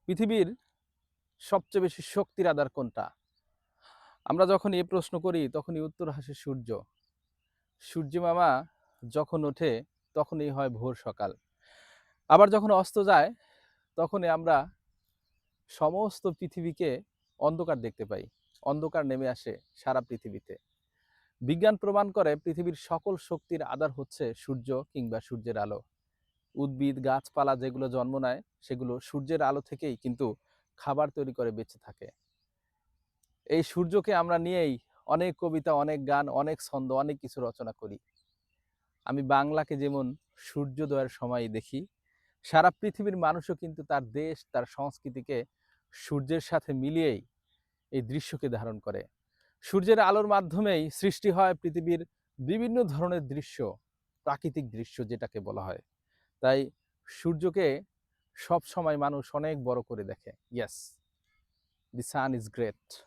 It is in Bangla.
পৃথিবীর সবচেয়ে বেশি শক্তির আধার কোনটা? আমরা যখন এই প্রশ্ন করি তখনই উত্তর আসে সূর্য। সূর্য মামা যখন ওঠে তখনই হয় ভোর সকাল। আবার যখন অস্ত যায় তখনই আমরা সমস্ত পৃথিবীকে অন্ধকার দেখতে পাই। অন্ধকার নেমে আসে সারা পৃথিবীতে। বিজ্ঞান প্রমাণ করে পৃথিবীর সকল শক্তির আধার হচ্ছে সূর্য কিংবা সূর্যের আলো। উদ্ভিদ, গাছপালা যেগুলো জন্ম নেয় সেগুলো সূর্যের আলো থেকেই কিন্তু খাবার তৈরি করে বেঁচে থাকে। এই সূর্যকে আমরা নিয়েই অনেক কবিতা, অনেক গান, অনেক ছন্দ, অনেক কিছু রচনা করি। আমি বাংলাকে যেমন সূর্যোদয়ের সময় দেখি, সারা পৃথিবীর মানুষও কিন্তু তার দেশ, তার সংস্কৃতিকে সূর্যের সাথে মিলিয়েই এই দৃশ্যকে ধারণ করে। সূর্যের আলোর মাধ্যমেই সৃষ্টি হয় পৃথিবীর বিভিন্ন ধরনের দৃশ্য, প্রাকৃতিক দৃশ্য যেটাকে বলা হয়। তাই সূর্যকে সবসময় মানুষ অনেক বড় করে দেখে। Yes, the sun is great.